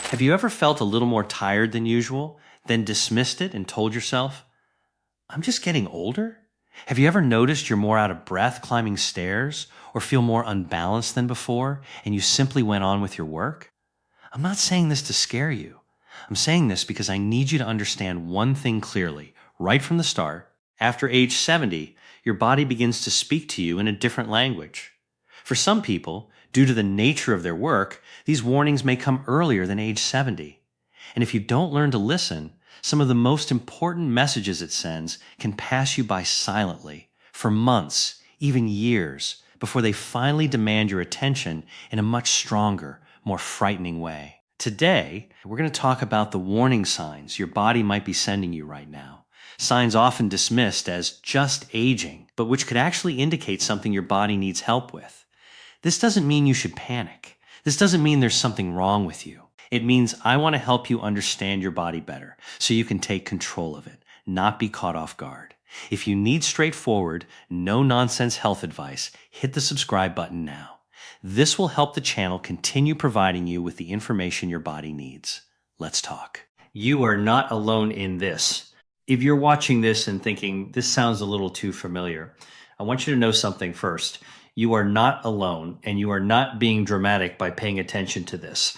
Have you ever felt a little more tired than usual, then dismissed it and told yourself, I'm just getting older? Have you ever noticed you're more out of breath climbing stairs or feel more unbalanced than before and you simply went on with your work? I'm not saying this to scare you. I'm saying this because I need you to understand one thing clearly, right from the start. After age 70, your body begins to speak to you in a different language. For some people, due to the nature of their work, these warnings may come earlier than age 70. And if you don't learn to listen, some of the most important messages it sends can pass you by silently for months, even years, before they finally demand your attention in a much stronger, more frightening way. Today, we're going to talk about the warning signs your body might be sending you right now. Signs often dismissed as just aging, but which could actually indicate something your body needs help with. This doesn't mean you should panic. This doesn't mean there's something wrong with you. It means I want to help you understand your body better so you can take control of it, not be caught off guard. If you need straightforward, no-nonsense health advice, hit the subscribe button now. This will help the channel continue providing you with the information your body needs. Let's talk. You are not alone in this. If you're watching this and thinking, this sounds a little too familiar, I want you to know something first. You are not alone, and you are not being dramatic by paying attention to this.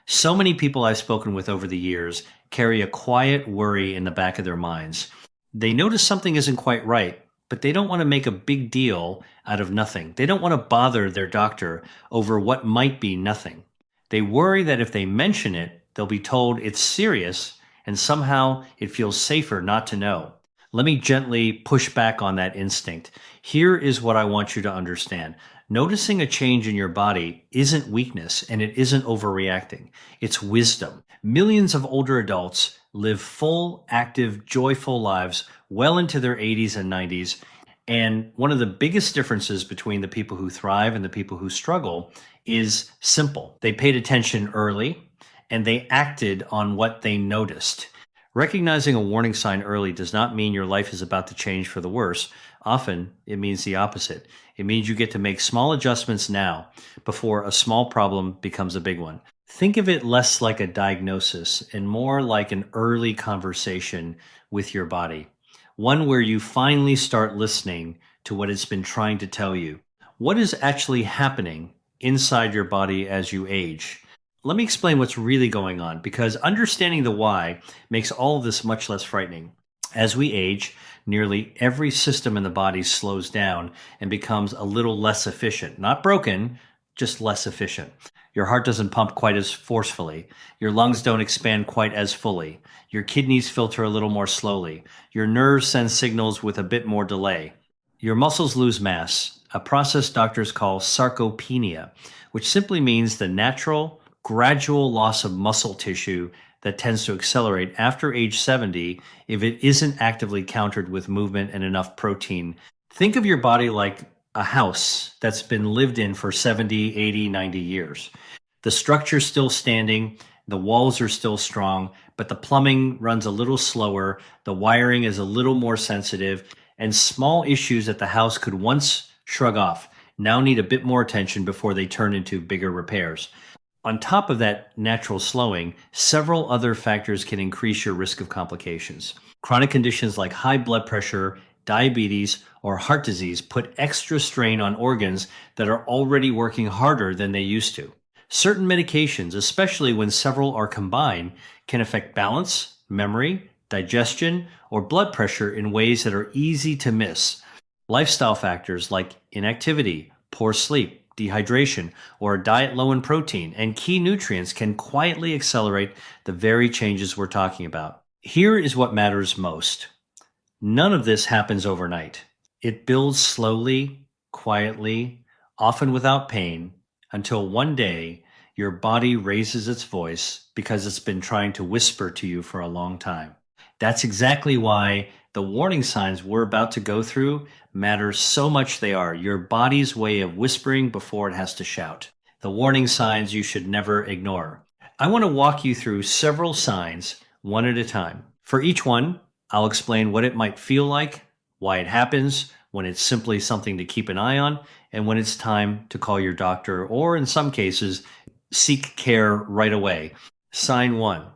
So many people I've spoken with over the years carry a quiet worry in the back of their minds. They notice something isn't quite right, but they don't want to make a big deal out of nothing. They don't want to bother their doctor over what might be nothing. They worry that if they mention it, they'll be told it's serious, and somehow it feels safer not to know. Let me gently push back on that instinct. Here is what I want you to understand. Noticing a change in your body isn't weakness and it isn't overreacting. It's wisdom. Millions of older adults live full, active, joyful lives well into their 80s and 90s. And one of the biggest differences between the people who thrive and the people who struggle is simple. They paid attention early and they acted on what they noticed. Recognizing a warning sign early does not mean your life is about to change for the worse. Often, it means the opposite. It means you get to make small adjustments now before a small problem becomes a big one. Think of it less like a diagnosis and more like an early conversation with your body. One where you finally start listening to what it's been trying to tell you. What is actually happening inside your body as you age? Let me explain what's really going on, because understanding the why makes all of this much less frightening. As we age, nearly every system in the body slows down and becomes a little less efficient. Not broken, just less efficient. Your heart doesn't pump quite as forcefully. Your lungs don't expand quite as fully. Your kidneys filter a little more slowly. Your nerves send signals with a bit more delay. Your muscles lose mass, a process doctors call sarcopenia, which simply means the natural, gradual loss of muscle tissue that tends to accelerate after age 70 if it isn't actively countered with movement and enough protein. Think of your body like a house that's been lived in for 70, 80, 90 years. The structure's still standing, the walls are still strong, but the plumbing runs a little slower, the wiring is a little more sensitive, and small issues at the house could once shrug off, now need a bit more attention before they turn into bigger repairs. On top of that natural slowing, several other factors can increase your risk of complications. Chronic conditions like high blood pressure, diabetes, or heart disease put extra strain on organs that are already working harder than they used to. Certain medications, especially when several are combined, can affect balance, memory, digestion, or blood pressure in ways that are easy to miss. Lifestyle factors like inactivity, poor sleep, dehydration, or a diet low in protein and key nutrients can quietly accelerate the very changes we're talking about. Here is what matters most. None of this happens overnight. It builds slowly, quietly, often without pain, until one day your body raises its voice because it's been trying to whisper to you for a long time. That's exactly why the warning signs we're about to go through matter so much. They are your body's way of whispering before it has to shout. The warning signs you should never ignore. I want to walk you through several signs, one at a time. For each one, I'll explain what it might feel like, why it happens, when it's simply something to keep an eye on, and when it's time to call your doctor, or in some cases, seek care right away. Sign 1.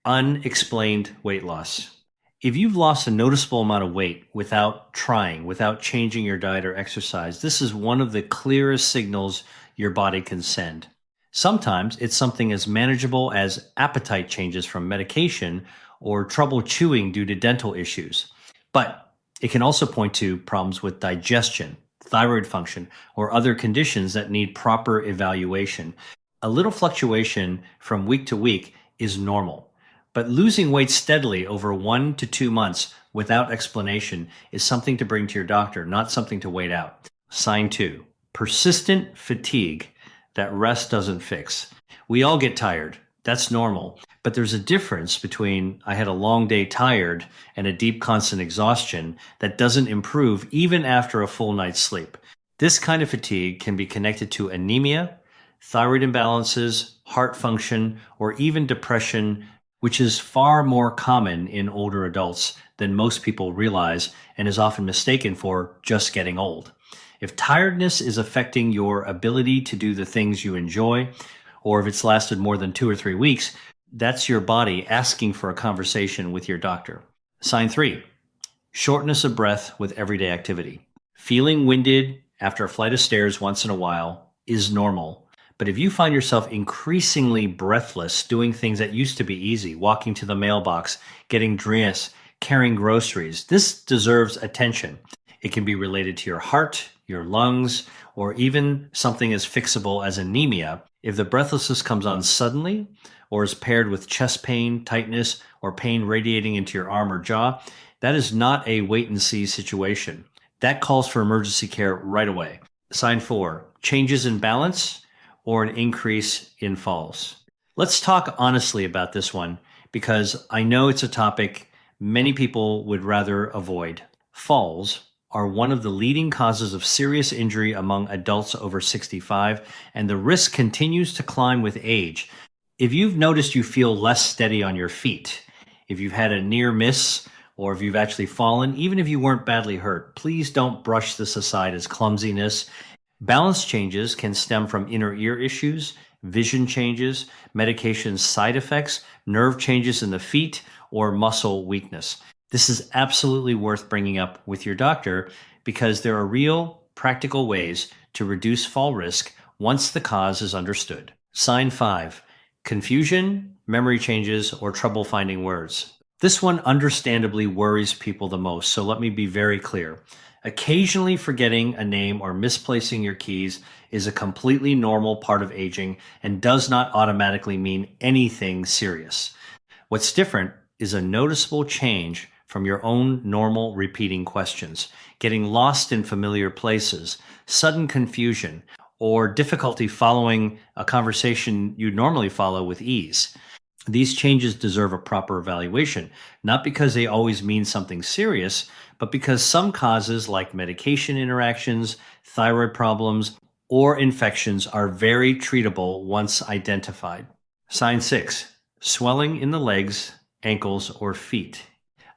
Unexplained weight loss. If you've lost a noticeable amount of weight without trying, without changing your diet or exercise, this is one of the clearest signals your body can send. Sometimes it's something as manageable as appetite changes from medication or trouble chewing due to dental issues. But it can also point to problems with digestion, thyroid function, or other conditions that need proper evaluation. A little fluctuation from week to week is normal, but losing weight steadily over 1 to 2 months without explanation is something to bring to your doctor, not something to wait out. Sign 2. Persistent fatigue that rest doesn't fix. We all get tired. That's normal. But there's a difference between I had a long day tired and a deep constant exhaustion that doesn't improve even after a full night's sleep. This kind of fatigue can be connected to anemia, thyroid imbalances, heart function, or even depression, which is far more common in older adults than most people realize and is often mistaken for just getting old. If tiredness is affecting your ability to do the things you enjoy, or if it's lasted more than 2 or 3 weeks, that's your body asking for a conversation with your doctor. Sign 3. Shortness of breath with everyday activity. Feeling winded after a flight of stairs once in a while is normal. But if you find yourself increasingly breathless doing things that used to be easy, walking to the mailbox, getting dressed, carrying groceries, this deserves attention. It can be related to your heart, your lungs, or even something as fixable as anemia. If the breathlessness comes on suddenly or is paired with chest pain, tightness, or pain radiating into your arm or jaw, that is not a wait-and-see situation. That calls for emergency care right away. Sign 4. Changes in balance or an increase in falls. Let's talk honestly about this one because I know it's a topic many people would rather avoid. Falls are one of the leading causes of serious injury among adults over 65, and the risk continues to climb with age. If you've noticed you feel less steady on your feet, if you've had a near miss, or if you've actually fallen, even if you weren't badly hurt, please don't brush this aside as clumsiness. Balance changes can stem from inner ear issues, vision changes, medication side effects, nerve changes in the feet, or muscle weakness. This is absolutely worth bringing up with your doctor because there are real, practical ways to reduce fall risk once the cause is understood. Sign 5. Confusion, memory changes, or trouble finding words. This one understandably worries people the most, so let me be very clear. Occasionally forgetting a name or misplacing your keys is a completely normal part of aging and does not automatically mean anything serious. What's different is a noticeable change from your own normal repeating questions, getting lost in familiar places, sudden confusion, or difficulty following a conversation you'd normally follow with ease. These changes deserve a proper evaluation, not because they always mean something serious, but because some causes like medication interactions, thyroid problems, or infections are very treatable once identified. Sign 6. Swelling in the legs, ankles, or feet.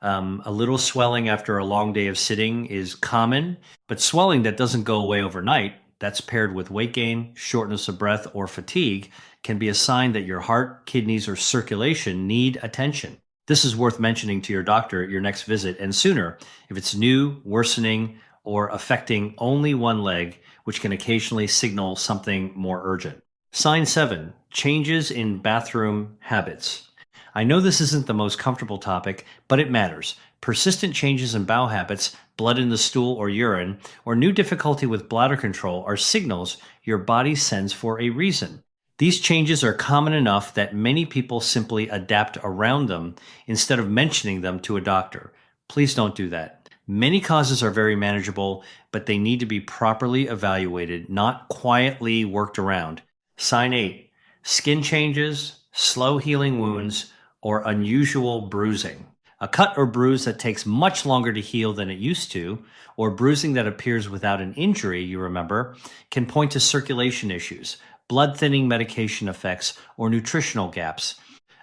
A little swelling after a long day of sitting is common, but swelling that doesn't go away overnight, that's paired with weight gain, shortness of breath, or fatigue, can be a sign that your heart, kidneys, or circulation need attention. This is worth mentioning to your doctor at your next visit and sooner if it's new, worsening, or affecting only one leg, which can occasionally signal something more urgent. Sign 7. Changes in bathroom habits. I know this isn't the most comfortable topic, but it matters. Persistent changes in bowel habits, blood in the stool or urine, or new difficulty with bladder control are signals your body sends for a reason. These changes are common enough that many people simply adapt around them instead of mentioning them to a doctor. Please don't do that. Many causes are very manageable, but they need to be properly evaluated, not quietly worked around. Sign 8. Skin changes, slow healing wounds, or unusual bruising. A cut or bruise that takes much longer to heal than it used to, or bruising that appears without an injury, you remember, can point to circulation issues, blood thinning medication effects, or nutritional gaps.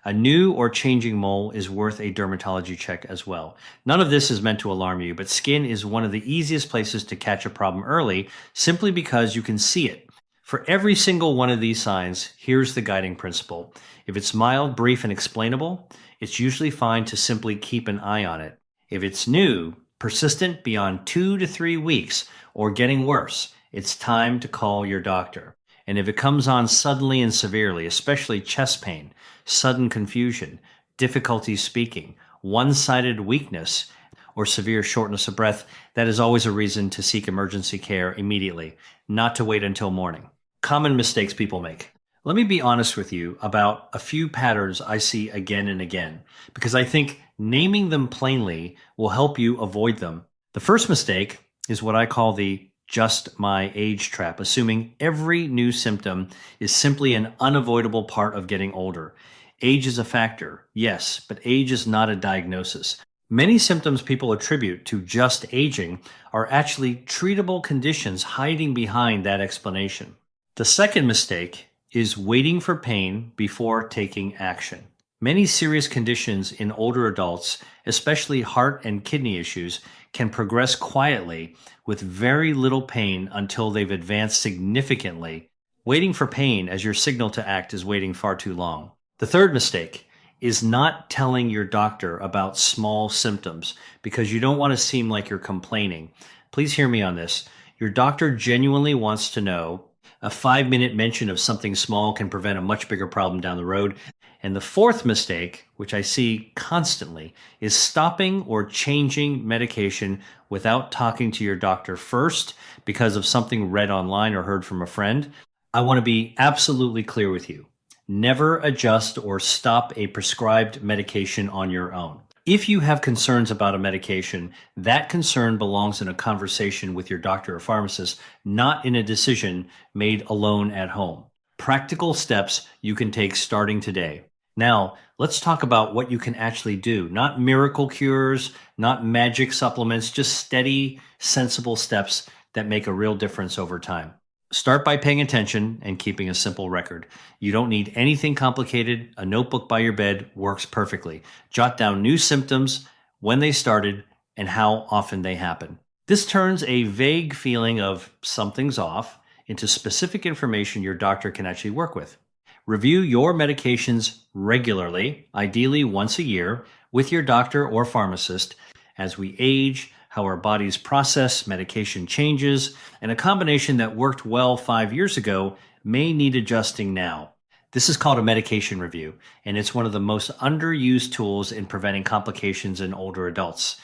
A new or changing mole is worth a dermatology check as well. None of this is meant to alarm you, but skin is one of the easiest places to catch a problem early simply because you can see it. For every single one of these signs, here's the guiding principle. If it's mild, brief, and explainable, it's usually fine to simply keep an eye on it. If it's new, persistent beyond 2 to 3 weeks, or getting worse, it's time to call your doctor. And if it comes on suddenly and severely, especially chest pain, sudden confusion, difficulty speaking, one-sided weakness, or severe shortness of breath, that is always a reason to seek emergency care immediately, not to wait until morning. Common mistakes people make. Let me be honest with you about a few patterns I see again and again, because I think naming them plainly will help you avoid them. The first mistake is what I call the just my age trap, assuming every new symptom is simply an unavoidable part of getting older. Age is a factor, yes, but age is not a diagnosis. Many symptoms people attribute to just aging are actually treatable conditions hiding behind that explanation. The second mistake is waiting for pain before taking action. Many serious conditions in older adults, especially heart and kidney issues, can progress quietly with very little pain until they've advanced significantly. Waiting for pain as your signal to act is waiting far too long. The third mistake is not telling your doctor about small symptoms because you don't want to seem like you're complaining. Please hear me on this. Your doctor genuinely wants to know. A 5-minute mention of something small can prevent a much bigger problem down the road. And the fourth mistake, which I see constantly, is stopping or changing medication without talking to your doctor first because of something read online or heard from a friend. I want to be absolutely clear with you. Never adjust or stop a prescribed medication on your own. If you have concerns about a medication, that concern belongs in a conversation with your doctor or pharmacist, not in a decision made alone at home. Practical steps you can take starting today. Now, let's talk about what you can actually do. Not miracle cures, not magic supplements, just steady, sensible steps that make a real difference over time. Start by paying attention and keeping a simple record. You don't need anything complicated. A notebook by your bed works perfectly. Jot down new symptoms, when they started, and how often they happen. This turns a vague feeling of something's off into specific information your doctor can actually work with. Review your medications regularly, ideally once a year, with your doctor or pharmacist. As we age, how our bodies process medication changes, and a combination that worked well 5 years ago may need adjusting now. This is called a medication review, and it's one of the most underused tools in preventing complications in older adults.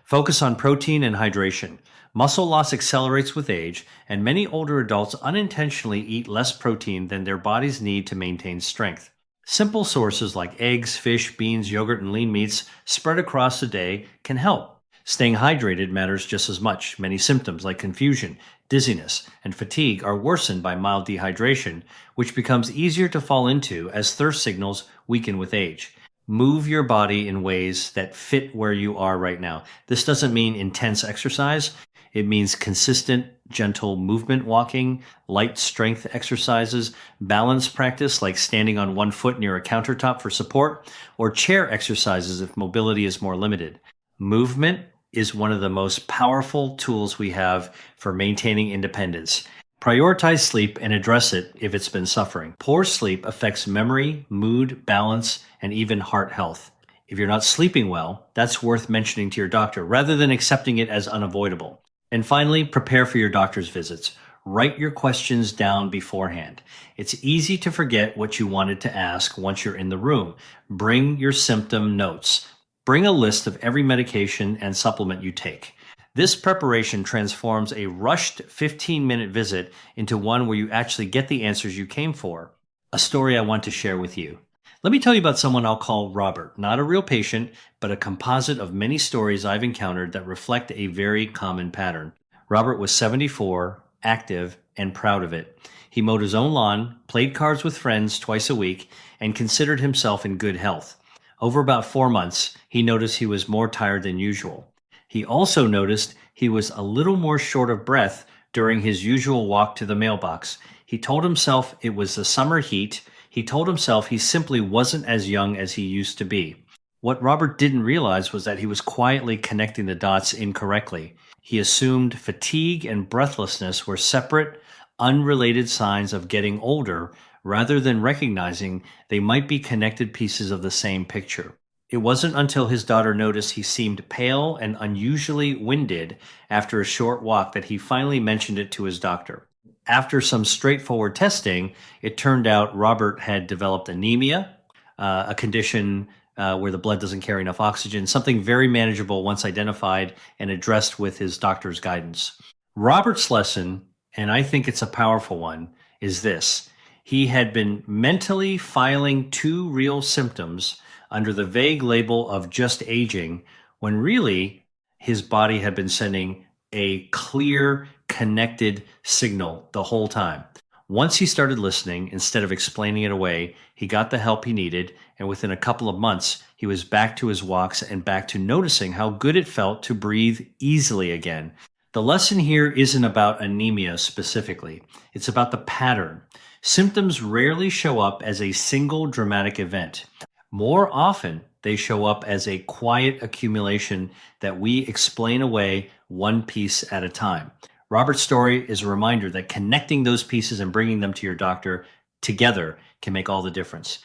Focus on protein and hydration. Muscle loss accelerates with age, and many older adults unintentionally eat less protein than their bodies need to maintain strength. Simple sources like eggs, fish, beans, yogurt, and lean meats spread across the day can help. Staying hydrated matters just as much. Many symptoms like confusion, dizziness, and fatigue are worsened by mild dehydration, which becomes easier to fall into as thirst signals weaken with age. Move your body in ways that fit where you are right now. This doesn't mean intense exercise. It means consistent, gentle movement walking, light strength exercises, balance practice like standing on one foot near a countertop for support, or chair exercises if mobility is more limited. Movement is one of the most powerful tools we have for maintaining independence. Prioritize sleep and address it if it's been suffering. Poor sleep affects memory, mood, balance, and even heart health. If you're not sleeping well, that's worth mentioning to your doctor rather than accepting it as unavoidable. And finally, prepare for your doctor's visits. Write your questions down beforehand. It's easy to forget what you wanted to ask once you're in the room. Bring your symptom notes. Bring a list of every medication and supplement you take. This preparation transforms a rushed 15-minute visit into one where you actually get the answers you came for. A story I want to share with you. Let me tell you about someone I'll call Robert, not a real patient, but a composite of many stories I've encountered that reflect a very common pattern. Robert was 74, active, and proud of it. He mowed his own lawn, played cards with friends twice a week, and considered himself in good health. Over about 4 months, he noticed he was more tired than usual. He also noticed he was a little more short of breath during his usual walk to the mailbox. He told himself it was the summer heat. He told himself he simply wasn't as young as he used to be. What Robert didn't realize was that he was quietly connecting the dots incorrectly. He assumed fatigue and breathlessness were separate, unrelated signs of getting older rather than recognizing they might be connected pieces of the same picture. It wasn't until his daughter noticed he seemed pale and unusually winded after a short walk that he finally mentioned it to his doctor. After some straightforward testing, it turned out Robert had developed anemia, a condition where the blood doesn't carry enough oxygen, something very manageable once identified and addressed with his doctor's guidance. Robert's lesson, and I think it's a powerful one, is this. He had been mentally filing two real symptoms under the vague label of just aging, when really his body had been sending a clear, connected signal the whole time. Once he started listening, instead of explaining it away, he got the help he needed, and within a couple of months, he was back to his walks and back to noticing how good it felt to breathe easily again. The lesson here isn't about anemia specifically. It's about the pattern. Symptoms rarely show up as a single dramatic event. More often, they show up as a quiet accumulation that we explain away one piece at a time. Robert's story is a reminder that connecting those pieces and bringing them to your doctor together can make all the difference.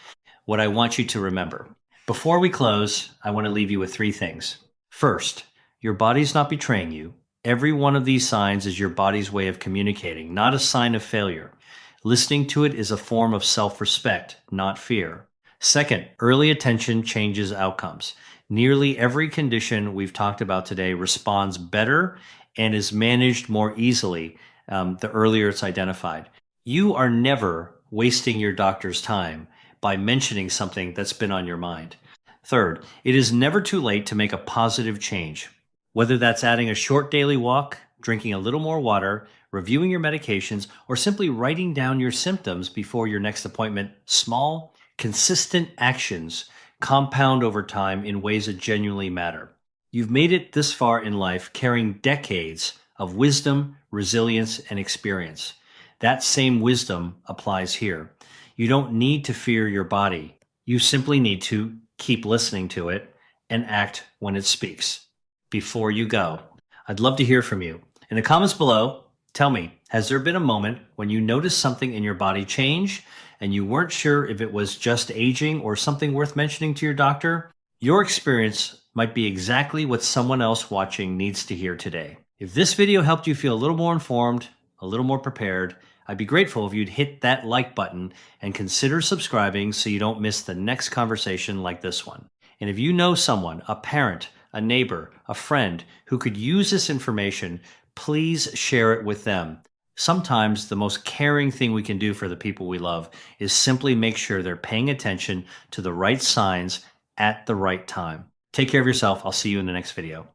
What I want you to remember. Before we close, I want to leave you with three things. First, your body's not betraying you. Every one of these signs is your body's way of communicating, not a sign of failure. Listening to it is a form of self-respect, not fear. Second, early attention changes outcomes. Nearly every condition we've talked about today responds better and is managed more easily the earlier it's identified. You are never wasting your doctor's time by mentioning something that's been on your mind. Third, it is never too late to make a positive change. Whether that's adding a short daily walk, drinking a little more water, reviewing your medications, or simply writing down your symptoms before your next appointment, small, consistent actions compound over time in ways that genuinely matter. You've made it this far in life carrying decades of wisdom, resilience, and experience. That same wisdom applies here. You don't need to fear your body. You simply need to keep listening to it and act when it speaks. Before you go, I'd love to hear from you. In the comments below, tell me, has there been a moment when you noticed something in your body change and you weren't sure if it was just aging or something worth mentioning to your doctor? Your experience might be exactly what someone else watching needs to hear today. If this video helped you feel a little more informed, a little more prepared, I'd be grateful if you'd hit that like button and consider subscribing so you don't miss the next conversation like this one. And if you know someone, a parent, a neighbor, a friend who could use this information, please share it with them. Sometimes the most caring thing we can do for the people we love is simply make sure they're paying attention to the right signs at the right time. Take care of yourself. I'll see you in the next video.